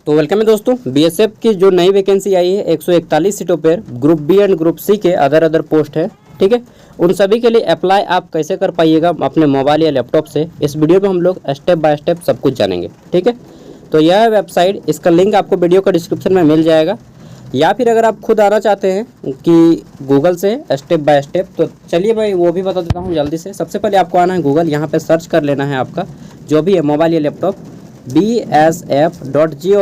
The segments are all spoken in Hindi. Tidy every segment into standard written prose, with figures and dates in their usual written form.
तो वेलकम है दोस्तों। बीएसएफ की जो नई वैकेंसी आई है 141 सीटों पर group B and group C के अदर पोस्ट है, ठीक है। उन सभी के लिए अप्लाई आप कैसे कर पाइएगा अपने मोबाइल या लैपटॉप से, इस वीडियो में हम लोग स्टेप बाय स्टेप सब कुछ जानेंगे, ठीक है। तो यह वेबसाइट, इसका लिंक आपको वीडियो का डिस्क्रिप्शन में मिल जाएगा, या फिर अगर आप खुद आना चाहते हैं कि गूगल से स्टेप बाय स्टेप, तो चलिए भाई वो भी बता देता हूँ जल्दी से। सबसे पहले आपको आना है गूगल, यहाँ पे सर्च कर लेना है आपका जो भी है मोबाइल या लैपटॉप, bsf.gov.in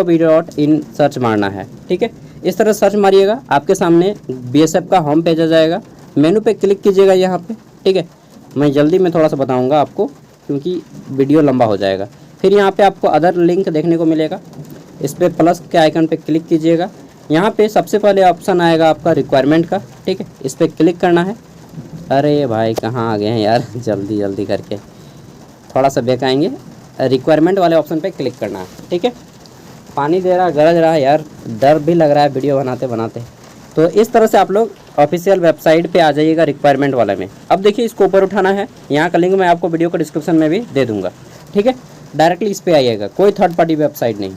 सर्च मारना है, ठीक है। इस तरह सर्च मारिएगा, आपके सामने बीएसएफ का होम पेज आ जाएगा। मेनू पे क्लिक कीजिएगा यहाँ पे, ठीक है। मैं जल्दी में थोड़ा सा बताऊँगा आपको क्योंकि वीडियो लंबा हो जाएगा। फिर यहाँ पे आपको अदर लिंक देखने को मिलेगा, इस पर प्लस के आइकन पे क्लिक कीजिएगा। यहाँ पे सबसे पहले ऑप्शन आएगा आपका रिक्वायरमेंट का, ठीक है। इस पर क्लिक करना है। अरे भाई कहाँ आ गए हैं यार, जल्दी जल्दी करके थोड़ा सा बैक आएंगे। रिक्वायरमेंट वाले ऑप्शन पे क्लिक करना है, ठीक है। पानी दे रहा, गरज रहा है यार, डर भी लग रहा है वीडियो बनाते बनाते। तो इस तरह से आप लोग ऑफिशियल वेबसाइट पे आ जाइएगा रिक्वायरमेंट वाले में। अब देखिए इसको ऊपर उठाना है, यहाँ का लिंक मैं आपको वीडियो का डिस्क्रिप्शन में भी दे दूँगा, ठीक है। डायरेक्टली इस पर आइएगा, कोई थर्ड पार्टी वेबसाइट नहीं।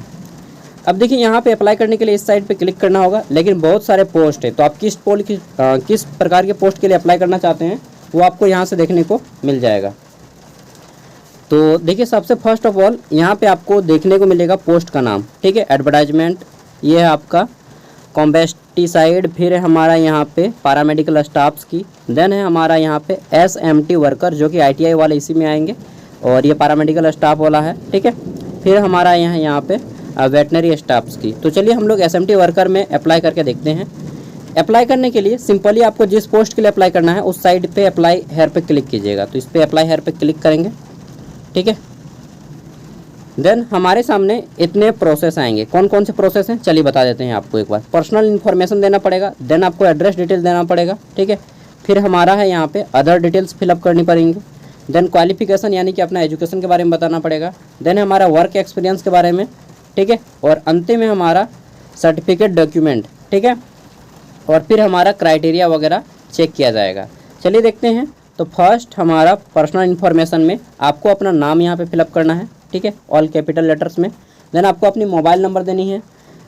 अब देखिए यहाँ पे अप्लाई करने के लिए इस साइट पे क्लिक करना होगा, लेकिन बहुत सारे पोस्ट है, तो आप किस प्रकार के पोस्ट के लिए अप्लाई करना चाहते हैं वो आपको यहाँ से देखने को मिल जाएगा। तो देखिए सबसे फर्स्ट ऑफ ऑल यहाँ पे आपको देखने को मिलेगा पोस्ट का नाम, ठीक है। एडवर्टाइजमेंट, ये है आपका कॉम्बेस्टिसाइड, फिर है हमारा यहाँ पे पैरामेडिकल स्टाफ्स की, देन है हमारा यहाँ पे एसएमटी वर्कर जो कि आईटीआई वाले इसी में आएंगे, और ये पैरामेडिकल स्टाफ वाला है, ठीक है। फिर हमारा यहाँ पे वेटनरी स्टाफ्स की। तो चलिए हम लोग एसएमटी वर्कर में अप्लाई करके देखते हैं। अप्लाई करने के लिए सिंपली आपको जिस पोस्ट के लिए अप्लाई करना है उस साइड पे अप्लाई हेयर पे क्लिक कीजिएगा। तो इस पर अप्लाई हेयर पे क्लिक करेंगे, ठीक है। देन हमारे सामने इतने प्रोसेस आएंगे। कौन कौन से प्रोसेस हैं चलिए बता देते हैं आपको एक बार। पर्सनल इन्फॉर्मेशन देना पड़ेगा, देन आपको एड्रेस डिटेल देना पड़ेगा, ठीक है। फिर हमारा है यहाँ पे अदर डिटेल्स फिलअप करनी पड़ेंगी। देन क्वालिफिकेशन यानी कि अपना एजुकेशन के बारे में बताना पड़ेगा। देन हमारा वर्क एक्सपीरियंस के बारे में, ठीक है। और अंतिम में हमारा सर्टिफिकेट डॉक्यूमेंट, ठीक है। और फिर हमारा क्राइटेरिया वगैरह चेक किया जाएगा। चलिए देखते हैं। तो फर्स्ट हमारा पर्सनल इन्फॉर्मेशन में आपको अपना नाम यहाँ पे फिलअप करना है, ठीक है, ऑल कैपिटल लेटर्स में। देन आपको अपनी मोबाइल नंबर देनी है,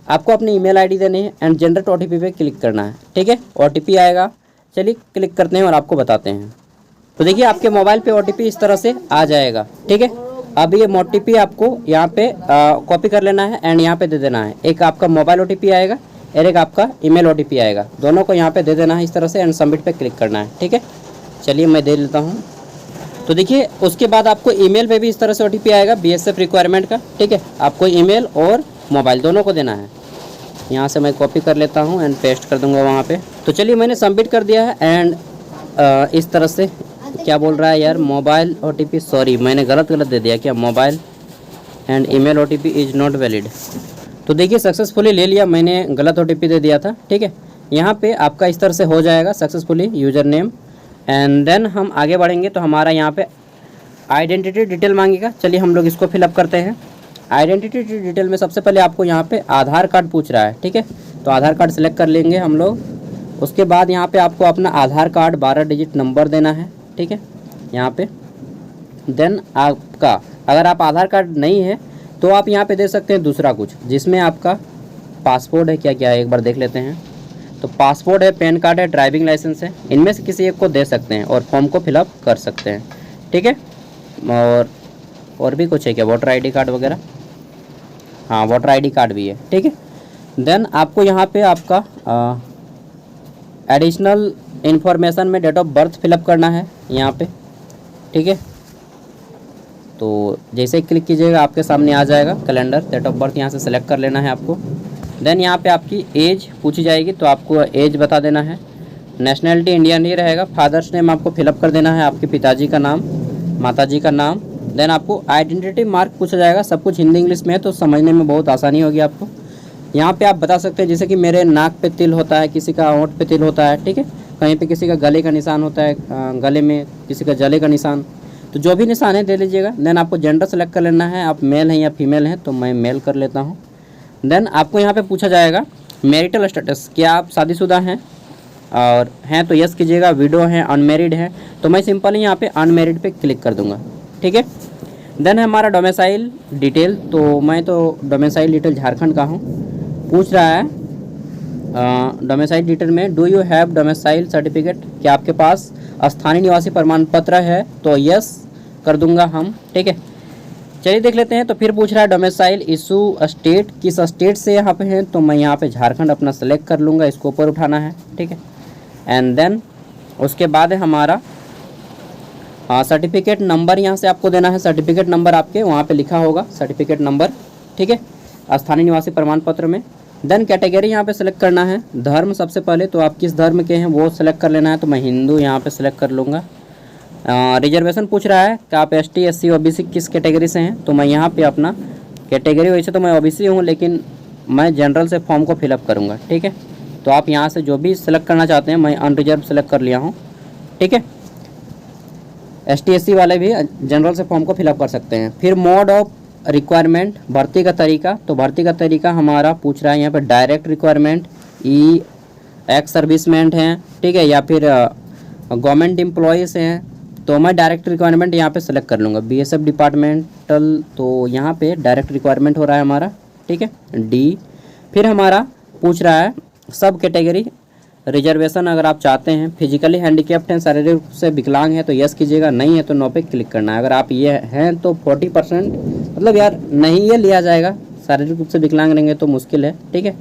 आपको अपनी ईमेल आईडी देनी है, एंड जनरेट ओटीपी पे क्लिक करना है, ठीक है। ओटीपी आएगा, चलिए क्लिक करते हैं और आपको बताते हैं। तो देखिए आपके मोबाइल पे ओटीपी इस तरह से आ जाएगा, ठीक है। अब ये ओटीपी आपको यहाँ पे कॉपी कर लेना है एंड यहाँ पे दे देना है। एक आपका मोबाइल ओटीपी आएगा और एक आपका ईमेल ओटीपी आएगा, दोनों को यहाँ पे दे देना है इस तरह से, एंड सबमिट पे क्लिक करना है, ठीक है। चलिए मैं दे लेता हूँ। तो देखिए उसके बाद आपको ईमेल पे भी इस तरह से ओटीपी आएगा बीएसएफ रिक्वायरमेंट का, ठीक है। आपको ईमेल और मोबाइल दोनों को देना है। यहाँ से मैं कॉपी कर लेता हूँ एंड पेस्ट कर दूँगा वहाँ पे। तो चलिए मैंने सबमिट कर दिया है एंड इस तरह से क्या बोल रहा है यार, मोबाइल ओटीपी, सॉरी मैंने गलत दे दिया क्या, mobile and email OTP is not valid. तो देखिए सक्सेसफुली ले लिया, मैंने गलत ओटीपी दे दिया था, ठीक है। यहाँ पे आपका इस तरह से हो जाएगा successfully username. And then हम आगे बढ़ेंगे तो हमारा यहाँ पे आइडेंटिटी डिटेल मांगेगा। चलिए हम लोग इसको फिलअप करते हैं। आइडेंटिटी डिटेल में सबसे पहले आपको यहाँ पे आधार कार्ड पूछ रहा है, ठीक है। तो आधार कार्ड सेलेक्ट कर लेंगे हम लोग। उसके बाद यहाँ पे आपको अपना आधार कार्ड 12 डिजिट नंबर देना है, ठीक है, यहाँ पे। देन आपका अगर आप आधार कार्ड नहीं है तो आप यहाँ पे दे सकते हैं दूसरा कुछ, जिसमें आपका पासपोर्ट है, क्या क्या है एक बार देख लेते हैं। तो पासपोर्ट है, पैन कार्ड है, ड्राइविंग लाइसेंस है, इनमें से किसी एक को दे सकते हैं और फॉर्म को फिलअप कर सकते हैं, ठीक है। और भी कुछ है क्या, वोटर आईडी कार्ड वगैरह, हाँ वोटर आईडी कार्ड भी है, ठीक है। देन आपको यहाँ पे आपका एडिशनल इन्फॉर्मेशन में डेट ऑफ बर्थ फिलअप करना है यहाँ पे, ठीक है। तो जैसे ही क्लिक कीजिएगा आपके सामने आ जाएगा कैलेंडर, डेट ऑफ बर्थ यहाँ से सेलेक्ट कर लेना है आपको। देन यहाँ पे आपकी एज पूछी जाएगी, तो आपको एज बता देना है। नेशनैलिटी इंडियन ही रहेगा। फादर्स नेम आपको फिलअप कर देना है, आपके पिताजी का नाम, माताजी का नाम। देन आपको आइडेंटिटी मार्क पूछा जाएगा, सब कुछ हिंदी इंग्लिश में है तो समझने में बहुत आसानी होगी आपको। यहाँ पे आप बता सकते हैं जैसे कि मेरे नाक पे तिल होता है, किसी का होंठ पे तिल होता है, ठीक है। कहीं पे किसी का गले का निशान होता है, गले में किसी का जले का निशान, तो जो भी निशान है दे लीजिएगा। देन आपको जेंडर सेलेक्ट कर लेना है, आप मेल हैं या फीमेल हैं, तो मैं मेल कर लेता हूँ। देन आपको यहाँ पे पूछा जाएगा मैरिटल स्टेटस, क्या आप शादीशुदा हैं, और हैं तो यस कीजिएगा, विडो हैं, अनमेरिड हैं, तो मैं सिंपल यहाँ पे अनमेरिड पे क्लिक कर दूँगा, ठीक है। देन है हमारा डोमिसाइल डिटेल, तो मैं तो डोमिसाइल डिटेल झारखंड का हूँ। पूछ रहा है डोमिसाइल डिटेल में do you have domicile certificate, क्या आपके पास स्थानीय निवासी प्रमाण पत्र है, तो यस कर दूंगा हम, ठीक है। चलिए देख लेते हैं। तो फिर पूछ रहा है डोमिसाइल इशू स्टेट, किस स्टेट से यहाँ पे हैं, तो मैं यहाँ पे झारखंड अपना सेलेक्ट कर लूँगा, इसको ऊपर उठाना है, ठीक है। एंड देन उसके बाद है हमारा सर्टिफिकेट नंबर, यहाँ से आपको देना है सर्टिफिकेट नंबर, आपके वहाँ पे लिखा होगा सर्टिफिकेट नंबर, ठीक है, स्थानीय निवासी प्रमाण पत्र में। देन कैटेगरी यहाँ पे सेलेक्ट करना है, धर्म सबसे पहले, तो आप किस धर्म के हैं वो सेलेक्ट कर लेना है, तो मैं हिंदू यहाँ पे सेलेक्ट कर लूँगा। रिजर्वेशन पूछ रहा है कि आप ST SC OBC किस कैटेगरी से हैं, तो मैं यहाँ पे अपना कैटेगरी, वैसे तो मैं OBC हूँ लेकिन मैं जनरल से फॉर्म को फिलअप करूँगा, ठीक है। तो आप यहाँ से जो भी सिलेक्ट करना चाहते हैं, मैं अनरिजर्व सेलेक्ट कर लिया हूँ, ठीक है। ST SC वाले भी जनरल से फॉर्म को फिलअप कर सकते हैं। फिर मोड ऑफ रिक्वायरमेंट, भर्ती का तरीका, तो भर्ती का तरीका हमारा पूछ रहा है यहाँ पे डायरेक्ट रिक्वायरमेंट, एक्स सर्विसमैन हैं, ठीक है, या फिर गवर्नमेंट एम्प्लॉयज़ हैं, तो मैं डायरेक्ट रिक्वायरमेंट यहाँ पे सेलेक्ट कर लूँगा। BSF डिपार्टमेंटल, तो यहाँ पे डायरेक्ट रिक्वायरमेंट हो रहा है हमारा, ठीक है, D। फिर हमारा पूछ रहा है सब कैटेगरी रिजर्वेशन, अगर आप चाहते हैं फिजिकली हैंडीकैप्ड हैं, शारीरिक रूप से विकलांग है तो यस कीजिएगा, नहीं है तो नो पे क्लिक करना है। अगर आप ये हैं तो 40%, मतलब यार नहीं ये लिया जाएगा, शारीरिक रूप से विकलांग रहेंगे तो मुश्किल है, ठीक है।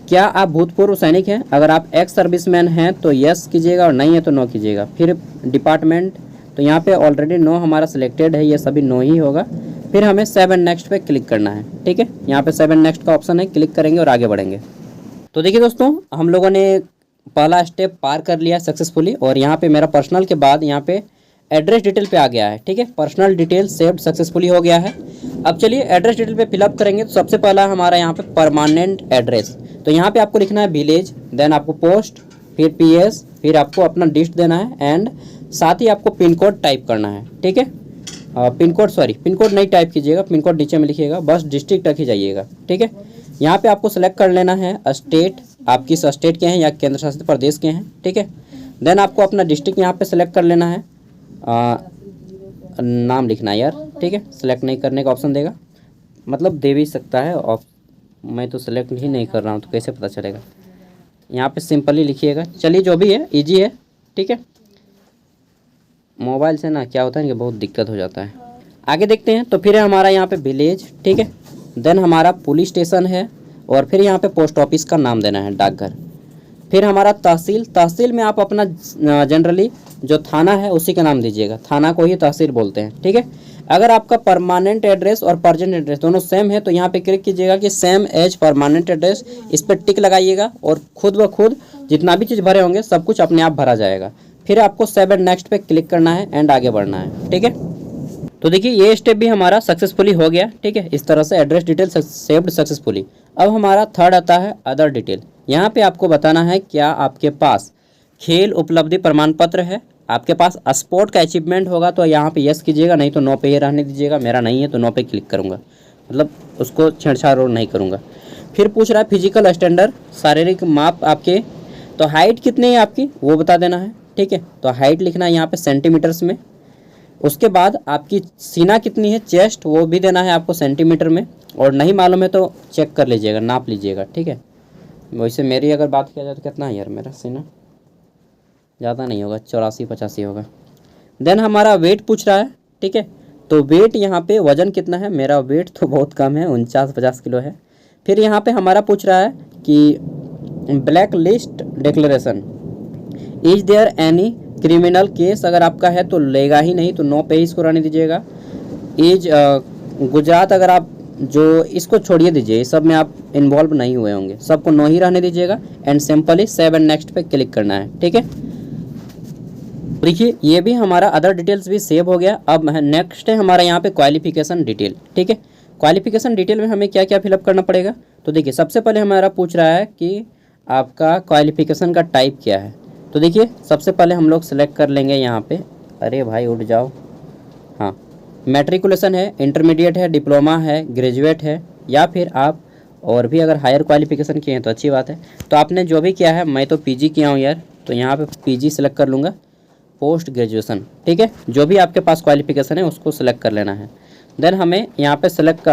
क्या आप भूतपूर्व सैनिक हैं, अगर आप एक्स सर्विसमैन हैं तो यस कीजिएगा और नहीं है तो नो कीजिएगा। फिर डिपार्टमेंट, तो यहाँ पे ऑलरेडी नो हमारा सिलेक्टेड है, ये सभी नो ही होगा। फिर हमें 7 नेक्स्ट पे क्लिक करना है, ठीक है, यहाँ पे 7 नेक्स्ट का ऑप्शन है, क्लिक करेंगे और आगे बढ़ेंगे। तो देखिए दोस्तों, हम लोगों ने पहला स्टेप पार कर लिया सक्सेसफुली, और यहाँ पे मेरा पर्सनल के बाद यहाँ पे एड्रेस डिटेल पे आ गया है, ठीक है, पर्सनल डिटेल सेव्ड सक्सेसफुली हो गया है। अब चलिए एड्रेस डिटेल पे फिलअप करेंगे। तो सबसे पहला हमारा यहाँ पे परमानेंट एड्रेस, तो यहाँ पे आपको लिखना है विलेज, देन आपको पोस्ट, फिर PS, फिर आपको अपना डिस्ट्रिक्ट देना है, एंड साथ ही आपको पिन कोड टाइप करना है, ठीक है। पिन कोड नहीं टाइप कीजिएगा, पिन कोड नीचे में लिखिएगा, बस डिस्ट्रिक्ट रख ही जाइएगा, ठीक है। यहाँ पे आपको सेलेक्ट कर लेना है स्टेट, आप किस स्टेट के हैं या केंद्र शासित प्रदेश के हैं, ठीक है। देन आपको अपना डिस्ट्रिक्ट यहाँ पे सेलेक्ट कर लेना है, नाम लिखना है यार, ठीक है, सेलेक्ट नहीं करने का ऑप्शन देगा, मतलब दे भी सकता है, और मैं तो सेलेक्ट ही नहीं कर रहा हूँ तो कैसे पता चलेगा। यहाँ पे सिंपली लिखिएगा, चलिए जो भी है ईजी है, ठीक है। मोबाइल से ना क्या होता है कि बहुत दिक्कत हो जाता है। आगे देखते हैं। तो फिर है हमारा यहाँ पे विलेज, ठीक है, देन हमारा पुलिस स्टेशन है, और फिर यहाँ पे पोस्ट ऑफिस का नाम देना है, डाकघर। फिर हमारा तहसील में आप अपना जनरली जो थाना है उसी का नाम दीजिएगा, थाना को ही तहसील बोलते हैं, ठीक है। अगर आपका परमानेंट एड्रेस और प्रेजेंट एड्रेस दोनों सेम है तो यहाँ पे क्लिक कीजिएगा कि सेम एज परमानेंट एड्रेस, इस पर टिक लगाइएगा, और खुद ब खुद जितना भी चीज़ भरे होंगे सब कुछ अपने आप भरा जाएगा। फिर आपको 7 नेक्स्ट पे क्लिक करना है एंड आगे बढ़ना है, ठीक है। तो देखिए ये स्टेप भी हमारा सक्सेसफुली हो गया, ठीक है। इस तरह से एड्रेस डिटेल सेव्ड सक्सेसफुली। अब हमारा थर्ड आता है अदर डिटेल। यहाँ पे आपको बताना है क्या आपके पास खेल उपलब्धि प्रमाण पत्र है, आपके पास स्पोर्ट का अचीवमेंट होगा तो यहाँ पे यस कीजिएगा, नहीं तो नो पे ही रहने दीजिएगा। मेरा नहीं है तो नो पे क्लिक करूँगा, मतलब उसको छेड़छाड़ और नहीं करूँगा। फिर पूछ रहा है फिजिकल स्टैंडर्ड, शारीरिक माप आपके, तो हाइट कितनी है आपकी वो बता देना है, ठीक है। तो हाइट लिखना है यहाँ पे सेंटीमीटर्स में। उसके बाद आपकी सीना कितनी है, चेस्ट, वो भी देना है आपको सेंटीमीटर में, और नहीं मालूम है तो चेक कर लीजिएगा, नाप लीजिएगा, ठीक है। वैसे मेरी अगर बात किया जाए तो कितना है यार मेरा सीना, ज़्यादा नहीं होगा, 84-85 होगा। देन हमारा वेट पूछ रहा है, ठीक है। तो वेट यहाँ पे वज़न कितना है, मेरा वेट तो बहुत कम है, 49-50 किलो है। फिर यहाँ पे हमारा पूछ रहा है कि blacklist declaration, is there any criminal case, अगर आपका है तो लेगा ही नहीं, तो नो पे ही इसको रहने दीजिएगा। इज गुजरात, अगर आप जो इसको छोड़िए दीजिए, इस सब में आप इन्वॉल्व नहीं हुए होंगे, सबको नो ही रहने दीजिएगा, एंड सिंपली 7 नेक्स्ट पे क्लिक करना है, ठीक है। देखिए ये भी हमारा अदर डिटेल्स भी सेव हो गया। अब नेक्स्ट है हमारा यहाँ पे क्वालिफिकेशन डिटेल, ठीक है। क्वालिफिकेशन डिटेल में हमें क्या क्या फिलअप करना पड़ेगा, तो देखिए सबसे पहले हमारा पूछ रहा है कि आपका क्वालिफिकेशन का टाइप क्या है। तो देखिए सबसे पहले हम लोग सेलेक्ट कर लेंगे यहाँ पे, अरे भाई उठ जाओ, हाँ, मैट्रिकुलेशन है, इंटरमीडिएट है, डिप्लोमा है, ग्रेजुएट है, या फिर आप और भी अगर हायर क्वालिफिकेशन किए हैं तो अच्छी बात है। तो आपने जो भी किया है, मैं तो पीजी किया हूँ यार, तो यहाँ पे पीजी सेलेक्ट कर लूँगा, पोस्ट ग्रेजुएशन, ठीक है। जो भी आपके पास क्वालिफिकेशन है उसको सेलेक्ट कर लेना है। देन हमें यहाँ पे सेलेक्ट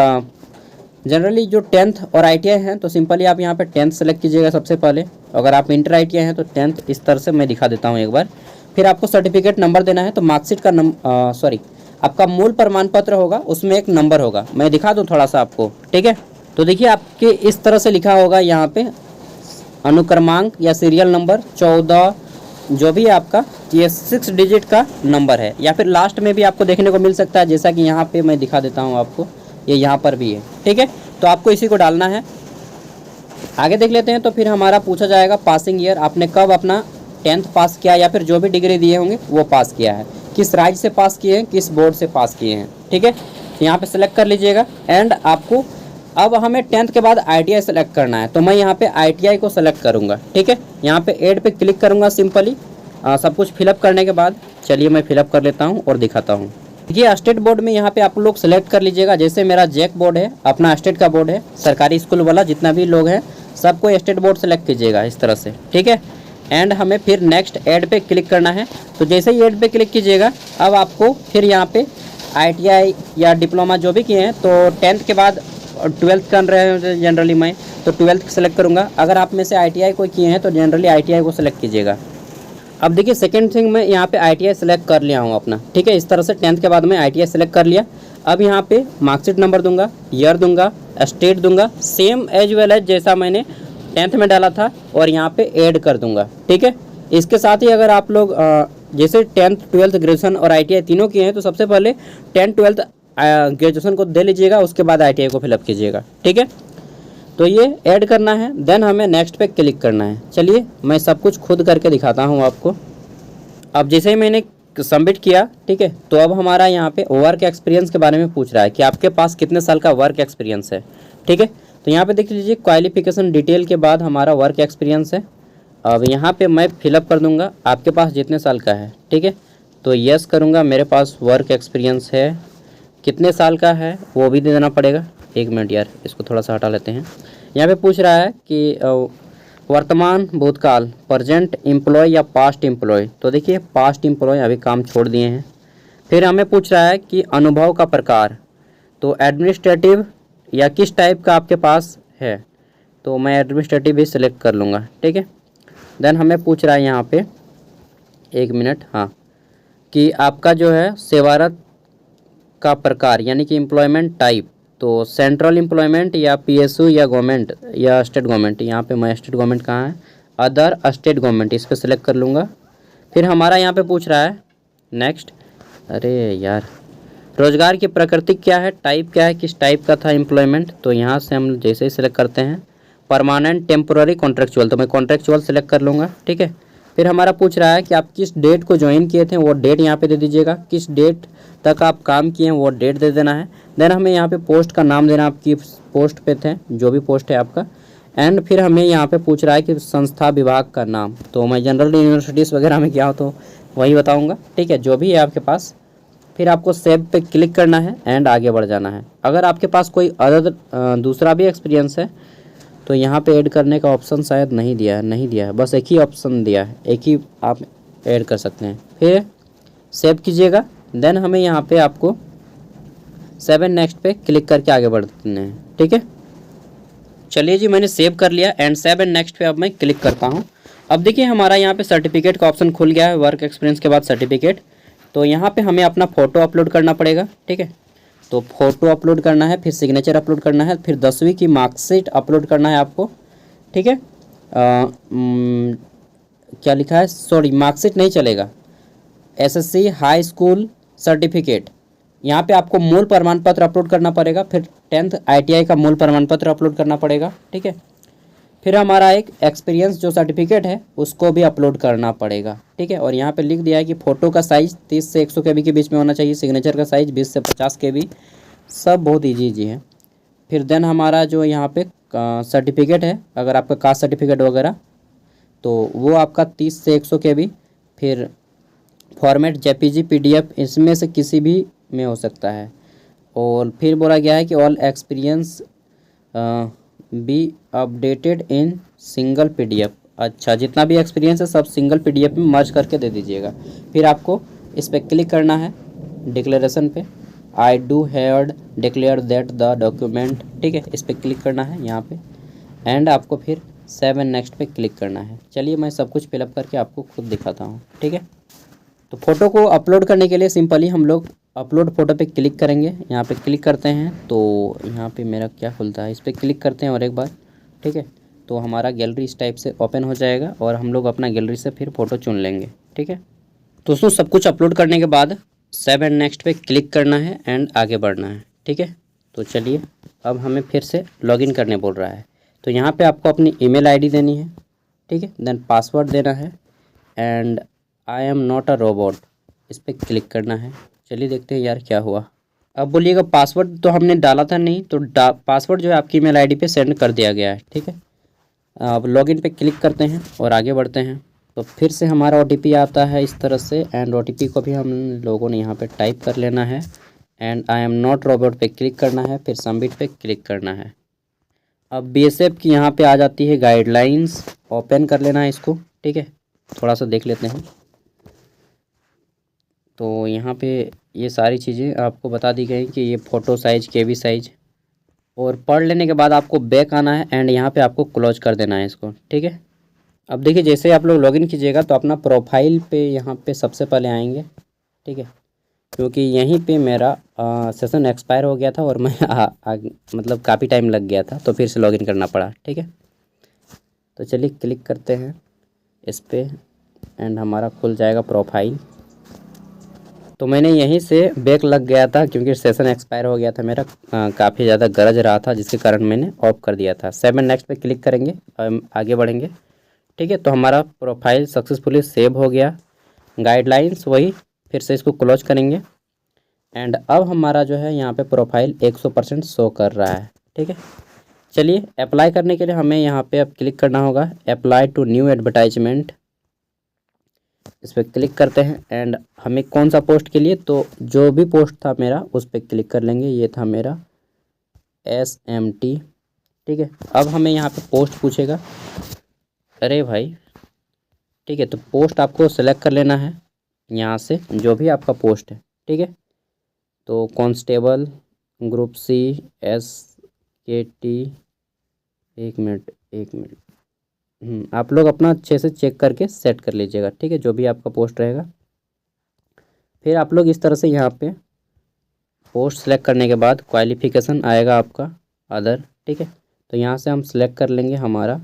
जनरली जो 10th और ITI हैं तो सिंपली आप यहाँ पे 10th सेलेक्ट कीजिएगा सबसे पहले। अगर आप इंटर ITI हैं तो 10th इस तरह से मैं दिखा देता हूँ एक बार। फिर आपको सर्टिफिकेट नंबर देना है, तो मार्कशीट का आपका मूल प्रमाण पत्र होगा, उसमें एक नंबर होगा, मैं दिखा दूँ थोड़ा सा आपको, ठीक है। तो देखिए आपके इस तरह से लिखा होगा यहाँ पे अनुक्रमांक या सीरियल नंबर 14, जो भी आपका ये 6 डिजिट का नंबर है, या फिर लास्ट में भी आपको देखने को मिल सकता है, जैसा कि यहाँ पे मैं दिखा देता हूँ आपको, ये यहाँ पर भी है, ठीक है। तो आपको इसी को डालना है। आगे देख लेते हैं। तो फिर हमारा पूछा जाएगा पासिंग ईयर, आपने कब अपना 10th पास किया या फिर जो भी डिग्री दिए होंगे वो पास किया है, किस राज्य से पास किए हैं, किस बोर्ड से पास किए हैं, ठीक है। यहाँ पे सेलेक्ट कर लीजिएगा। एंड आपको अब हमें 10th के बाद ITI सेलेक्ट करना है, तो मैं यहाँ पे ITI को सेलेक्ट करूँगा, ठीक है। यहाँ पे ऐड पे क्लिक करूँगा सिंपली, सब कुछ फिलअप करने के बाद। चलिए मैं फिलअप कर लेता हूँ और दिखाता हूँ। ये स्टेट बोर्ड में यहाँ पे आप लोग सेलेक्ट कर लीजिएगा। जैसे मेरा जैक बोर्ड है, अपना स्टेट का बोर्ड है, सरकारी स्कूल वाला, जितना भी लोग हैं सबको स्टेट बोर्ड सेलेक्ट कीजिएगा इस तरह से, ठीक है। एंड हमें फिर नेक्स्ट ऐड पे क्लिक करना है। तो जैसे ही ऐड पे क्लिक कीजिएगा, अब आपको फिर यहाँ पे ITI या डिप्लोमा जो भी किए हैं, तो 10th के बाद 12th कर रहे हैं जनरली मैं, तो 12th सेलेक्ट करूँगा। अगर आप में से ITI कोई किए हैं तो जनरली ITI को सेलेक्ट कीजिएगा। अब देखिए सेकेंड थिंग मैं यहाँ पे ITI सेलेक्ट कर लिया हूँ अपना, ठीक है। इस तरह से 10th के बाद मैं ITI सेलेक्ट कर लिया। अब यहाँ पे मार्कशीट नंबर दूंगा, ईयर दूंगा, स्टेट दूंगा, सेम एज वेल एज जैसा मैंने 10th में डाला था, और यहाँ पे ऐड कर दूंगा, ठीक है। इसके साथ ही अगर आप लोग जैसे 10th 12th ग्रेजुएशन और ITI तीनों किए हैं, तो सबसे पहले 10th 12th ग्रेजुएशन को दे लीजिएगा, उसके बाद ITI को फिलअप कीजिएगा, ठीक है। तो ये ऐड करना है, देन हमें नेक्स्ट पे क्लिक करना है। चलिए मैं सब कुछ खुद करके दिखाता हूँ आपको। अब जैसे ही मैंने सबमिट किया, ठीक है, तो अब हमारा यहाँ पे वर्क एक्सपीरियंस के बारे में पूछ रहा है कि आपके पास कितने साल का वर्क एक्सपीरियंस है, ठीक है। तो यहाँ पे देख लीजिए क्वालिफिकेशन डिटेल के बाद हमारा वर्क एक्सपीरियंस है। अब यहाँ पे मैं फिलअप कर दूँगा आपके पास जितने साल का है, ठीक है। तो यस करूँगा, मेरे पास वर्क एक्सपीरियंस है, कितने साल का है वो भी दे देना पड़ेगा। एक मिनट यार, इसको थोड़ा सा हटा लेते हैं। यहाँ पे पूछ रहा है कि वर्तमान भूतकाल प्रेजेंट एम्प्लॉय या पास्ट एम्प्लॉय, तो देखिए पास्ट एम्प्लॉय अभी काम छोड़ दिए हैं। फिर हमें पूछ रहा है कि अनुभव का प्रकार, तो एडमिनिस्ट्रेटिव या किस टाइप का आपके पास है, तो मैं एडमिनिस्ट्रेटिव भी सिलेक्ट कर लूँगा, ठीक है। देन हमें पूछ रहा है यहाँ पे, एक मिनट, हाँ, कि आपका जो है सेवारत का प्रकार यानी कि एम्प्लॉयमेंट टाइप, तो सेंट्रल एम्प्लॉयमेंट या PSU या गवर्नमेंट या स्टेट गवर्नमेंट। यहाँ पे मैं स्टेट गवर्नमेंट कहाँ है, अदर स्टेट गवर्नमेंट, इस पर सेलेक्ट कर लूँगा। फिर हमारा यहाँ पे पूछ रहा है नेक्स्ट, अरे यार, रोजगार की प्रकृति क्या है, टाइप क्या है, किस टाइप का था एम्प्लॉयमेंट, तो यहाँ से हम जैसे ही सिलेक्ट करते हैं परमानेंट, टेम्पोररी, कॉन्ट्रेक्चुअल, तो मैं कॉन्ट्रेक्चुअल सेलेक्ट कर लूँगा, ठीक है। फिर हमारा पूछ रहा है कि आप किस डेट को ज्वाइन किए थे, वो डेट यहाँ पे दे दीजिएगा, किस डेट तक आप काम किए हैं वो डेट दे देना है। देन हमें यहाँ पे पोस्ट का नाम देना, आप किस पोस्ट पे थे, जो भी पोस्ट है आपका। एंड फिर हमें यहाँ पे पूछ रहा है कि संस्था विभाग का नाम, तो मैं जनरल यूनिवर्सिटीज़ वगैरह में क्या हो तो वही बताऊँगा, ठीक है, जो भी है आपके पास। फिर आपको सेव पे क्लिक करना है एंड आगे बढ़ जाना है। अगर आपके पास कोई अदर दूसरा भी एक्सपीरियंस है तो यहाँ पे ऐड करने का ऑप्शन शायद नहीं दिया है, बस एक ही ऑप्शन दिया है, एक ही आप ऐड कर सकते हैं। फिर सेव कीजिएगा। देन हमें यहाँ पे आपको 7 नेक्स्ट पे क्लिक करके आगे बढ़ते हैं, ठीक है। चलिए जी, मैंने सेव कर लिया एंड 7 नेक्स्ट पे अब मैं क्लिक करता हूँ। अब देखिए हमारा यहाँ पे सर्टिफिकेट का ऑप्शन खुल गया है, वर्क एक्सपीरियंस के बाद सर्टिफिकेट। तो यहाँ पे हमें अपना फ़ोटो अपलोड करना पड़ेगा, ठीक है। तो फ़ोटो अपलोड करना है, फिर सिग्नेचर अपलोड करना है, फिर 10वीं की मार्कशीट अपलोड करना है आपको, ठीक है। क्या लिखा है, सॉरी मार्कशीट नहीं चलेगा, SSC हाई स्कूल सर्टिफिकेट, यहाँ पे आपको मूल प्रमाण पत्र अपलोड करना पड़ेगा, फिर 10th ITI का मूल प्रमाण पत्र अपलोड करना पड़ेगा, ठीक है। फिर हमारा एक एक्सपीरियंस जो सर्टिफिकेट है उसको भी अपलोड करना पड़ेगा, ठीक है। और यहाँ पे लिख दिया है कि फ़ोटो का साइज़ 30 से 100 KB के बीच में होना चाहिए, सिग्नेचर का साइज़ 20 से 50 KB, सब बहुत ईजी है। फिर देन हमारा जो यहाँ पे सर्टिफिकेट है, अगर आपका कास्ट सर्टिफिकेट वगैरह, तो वो आपका 30 से 100 KB। फिर फॉर्मेट JPG PDF, इसमें से किसी भी में हो सकता है। और फिर बोला गया है कि all experience be updated in single PDF। अच्छा, जितना भी एक्सपीरियंस है सब सिंगल PDF में मर्ज करके दे दीजिएगा। फिर आपको इस पर क्लिक करना है डिक्लेरेशन पे। I do had declare that the document, ठीक है, इस पर क्लिक करना है यहाँ पे एंड आपको फिर 7 नेक्स्ट पे क्लिक करना है। चलिए मैं सब कुछ फिलअप करके आपको खुद दिखाता हूँ, ठीक है। तो फ़ोटो को अपलोड करने के लिए सिंपली हम लोग अपलोड फ़ोटो पे क्लिक करेंगे। यहाँ पे क्लिक करते हैं तो यहाँ पे मेरा क्या खुलता है, इस पर क्लिक करते हैं और एक बार, ठीक है, तो हमारा गैलरी इस टाइप से ओपन हो जाएगा और हम लोग अपना गैलरी से फिर फ़ोटो चुन लेंगे, ठीक है। दोस्तों सब कुछ अपलोड करने के बाद 7 नेक्स्ट पे क्लिक करना है एंड आगे बढ़ना है, ठीक है। तो चलिए अब हमें फिर से लॉगिन करने बोल रहा है। तो यहाँ पे आपको अपनी ईमेल आईडी देनी है, ठीक है, देन पासवर्ड देना है and I am not a robot, इस पर क्लिक करना है। चलिए देखते हैं यार क्या हुआ। अब बोलिएगा पासवर्ड तो हमने डाला था नहीं, तो पासवर्ड जो है आपकी ईमेल आईडी पे सेंड कर दिया गया है, ठीक है। अब लॉगिन पे क्लिक करते हैं और आगे बढ़ते हैं। तो फिर से हमारा OTP आता है इस तरह से एंड OTP को भी हम लोगों ने यहाँ पे टाइप कर लेना है and I am not robot पे क्लिक करना है, फिर सबमिट पे क्लिक करना है। अब BSF की यहाँ पे आ जाती है गाइडलाइंस, ओपन कर लेना है इसको, ठीक है, थोड़ा सा देख लेते हैं। तो यहाँ पे ये सारी चीज़ें आपको बता दी गई कि ये फ़ोटो साइज़, KB साइज़, और पढ़ लेने के बाद आपको बैक आना है एंड यहाँ पे आपको क्लोज कर देना है इसको, ठीक है। अब देखिए जैसे आप लोग लॉगिन कीजिएगा तो अपना प्रोफाइल पे यहाँ पे सबसे पहले आएंगे, ठीक है, क्योंकि यहीं पे मेरा सेशन एक्सपायर हो गया था और मैं मतलब काफ़ी टाइम लग गया था तो फिर से लॉगिन करना पड़ा, ठीक है। तो चलिए क्लिक करते हैं इस पर एंड हमारा खुल जाएगा प्रोफाइल। तो मैंने यहीं से बैक लग गया था क्योंकि सेशन एक्सपायर हो गया था मेरा, काफ़ी ज़्यादा गरज रहा था जिसके कारण मैंने ऑफ कर दिया था। 7 नेक्स्ट पे क्लिक करेंगे, आगे बढ़ेंगे, ठीक है। तो हमारा प्रोफाइल सक्सेसफुली सेव हो गया। गाइडलाइंस वही, फिर से इसको क्लोज करेंगे एंड अब हमारा जो है यहाँ पे प्रोफाइल 100% शो कर रहा है, ठीक है। चलिए अप्लाई करने के लिए हमें यहाँ पे अब क्लिक करना होगा, अप्लाई टू न्यू एडवर्टाइजमेंट, इस पर क्लिक करते हैं एंड हमें कौन सा पोस्ट के लिए, तो जो भी पोस्ट था मेरा उस पर क्लिक कर लेंगे। ये था मेरा SMT, ठीक है। अब हमें यहाँ पे पोस्ट पूछेगा, अरे भाई, ठीक है, तो पोस्ट आपको सेलेक्ट कर लेना है यहाँ से जो भी आपका पोस्ट है, ठीक है। तो कांस्टेबल ग्रुप C SKT, एक मिनट आप लोग अपना अच्छे से चेक करके सेट कर लीजिएगा, ठीक है, जो भी आपका पोस्ट रहेगा। फिर आप लोग इस तरह से यहाँ पे पोस्ट सेलेक्ट करने के बाद क्वालिफ़िकेशन आएगा आपका अदर, ठीक है। तो यहाँ से हम सेलेक्ट कर लेंगे हमारा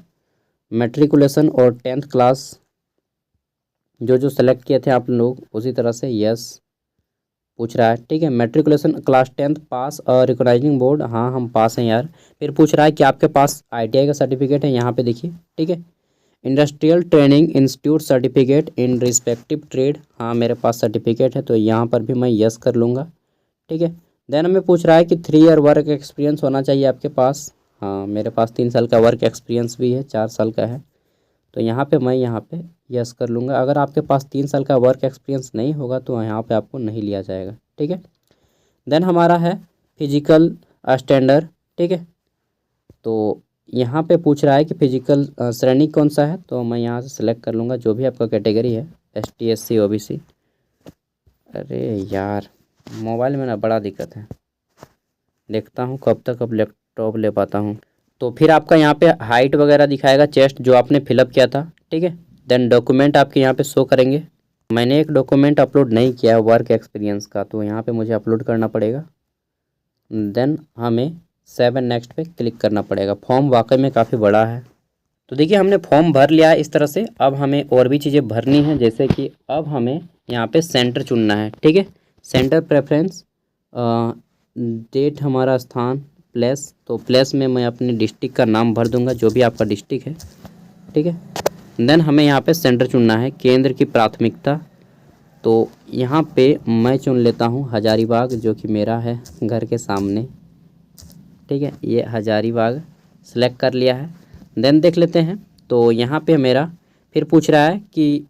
मैट्रिकुलेशन और 10th क्लास जो सेलेक्ट किए थे आप लोग उसी तरह से यस पूछ रहा है, ठीक है। मैट्रिकुलेशन क्लास 10th पास और रिकॉग्नाइजिंग बोर्ड, हाँ हम पास हैं यार। फिर पूछ रहा है कि आपके पास ITI का सर्टिफिकेट है, यहाँ पे देखिए, ठीक है। Industrial training institute certificate in respective trade, हाँ मेरे पास सर्टिफिकेट है, तो यहाँ पर भी मैं यस कर लूँगा, ठीक है। देन हमें पूछ रहा है कि 3 ईयर वर्क एक्सपीरियंस होना चाहिए आपके पास, हाँ मेरे पास 3 साल का वर्क एक्सपीरियंस भी है, 4 साल का है, तो यहाँ पे मैं यहाँ पे यस कर लूँगा। अगर आपके पास 3 साल का वर्क एक्सपीरियंस नहीं होगा तो यहाँ पे आपको नहीं लिया जाएगा, ठीक है। देन हमारा है फिजिकल स्टैंडर्ड, ठीक है। तो यहाँ पे पूछ रहा है कि फिजिकल श्रेणी कौन सा है, तो मैं यहाँ से सिलेक्ट कर लूँगा जो भी आपका कैटेगरी है, ST SC OBC। अरे यार मोबाइल में ना बड़ा दिक्कत है, देखता हूँ कब तक अब लैपटॉप ले पाता हूँ। तो फिर आपका यहाँ पे हाइट वगैरह दिखाएगा, चेस्ट जो आपने फिलअप किया था, ठीक है। देन डॉक्यूमेंट आपके यहाँ पे शो करेंगे। मैंने एक डॉक्यूमेंट अपलोड नहीं किया है वर्क एक्सपीरियंस का, तो यहाँ पे मुझे अपलोड करना पड़ेगा। देन हमें 7 नेक्स्ट पे क्लिक करना पड़ेगा। फॉर्म वाकई में काफ़ी बड़ा है। तो देखिए हमने फॉर्म भर लिया है इस तरह से। अब हमें और भी चीज़ें भरनी है, जैसे कि अब हमें यहाँ पे सेंटर चुनना है, ठीक है। सेंटर प्रेफरेंस, डेट, हमारा स्थान, प्लेस, तो प्लेस में मैं अपने डिस्ट्रिक्ट का नाम भर दूंगा जो भी आपका डिस्ट्रिक्ट है, ठीक है। देन हमें यहाँ पे सेंटर चुनना है। केंद्र की प्राथमिकता, तो यहाँ पे मैं चुन लेता हूँ हजारीबाग जो कि मेरा है घर के सामने, ठीक है। ये हजारीबाग सेलेक्ट कर लिया है। देन देख लेते हैं, तो यहाँ पे मेरा फिर पूछ रहा है कि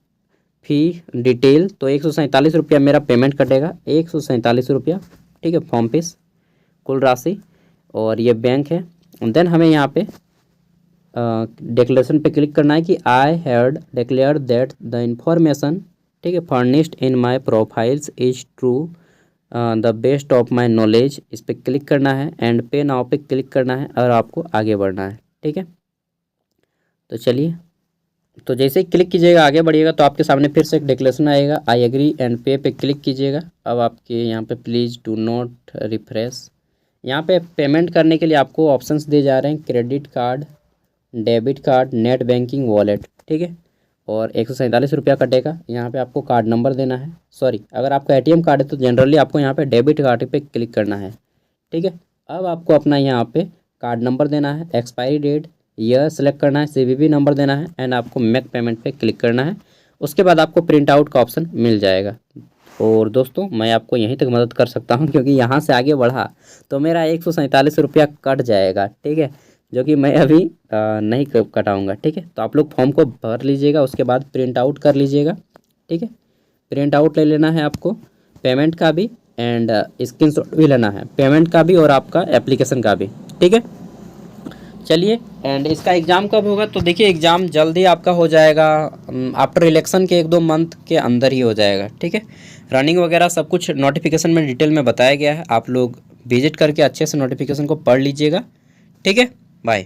फ़ी डिटेल, तो 147 रुपया मेरा पेमेंट कटेगा, 147 रुपया, ठीक है, फॉर्म फीस कुल राशि, और ये बैंक है। देन हमें यहाँ पे डिक्लेरेशन पे क्लिक करना है कि I had declare that the information, ठीक है, furnished in my profiles is true the best of my knowledge, इस पर क्लिक करना है एंड पे नाउ पे क्लिक करना है और आपको आगे बढ़ना है। ठीक है, तो चलिए, तो जैसे ही क्लिक कीजिएगा आगे बढ़िएगा तो आपके सामने फिर से एक डिक्लेरेशन आएगा, आई एग्री एंड पे क्लिक कीजिएगा। अब आपके यहाँ पे प्लीज़ डू नॉट रिफ्रेश, यहाँ पे पेमेंट करने के लिए आपको ऑप्शंस दिए जा रहे हैं, credit card, debit card, net banking, wallet. ठीक है, और 147 रुपया कटेगा। यहाँ पे आपको कार्ड नंबर देना है, सॉरी अगर आपका एटीएम कार्ड है तो जनरली आपको यहाँ पे डेबिट कार्ड पे क्लिक करना है। ठीक है, अब आपको अपना यहाँ पे कार्ड नंबर देना है, एक्सपायरी डेट, ईयर सेलेक्ट करना है, सीवीवी नंबर देना है एंड आपको मेक पेमेंट पे क्लिक करना है। उसके बाद आपको प्रिंट आउट का ऑप्शन मिल जाएगा। और दोस्तों मैं आपको यहीं तक मदद कर सकता हूँ क्योंकि यहाँ से आगे बढ़ा तो मेरा 147 रुपया कट जाएगा। ठीक है, जो कि मैं अभी नहीं कटाऊँगा। ठीक है, तो आप लोग फॉर्म को भर लीजिएगा, उसके बाद प्रिंट आउट कर लीजिएगा। ठीक है, प्रिंट आउट ले लेना है आपको, पेमेंट का भी एंड स्क्रीनशॉट भी लेना है, पेमेंट का भी और आपका एप्लीकेशन का भी। ठीक है, चलिए, एंड इसका एग्ज़ाम कब होगा तो देखिए एग्ज़ाम जल्दी आपका हो जाएगा, आफ्टर इलेक्शन के 1-2 मंथ के अंदर ही हो जाएगा। ठीक है, रनिंग वगैरह सब कुछ नोटिफिकेशन में डिटेल में बताया गया है, आप लोग विजिट करके अच्छे से नोटिफिकेशन को पढ़ लीजिएगा। ठीक है, बाय।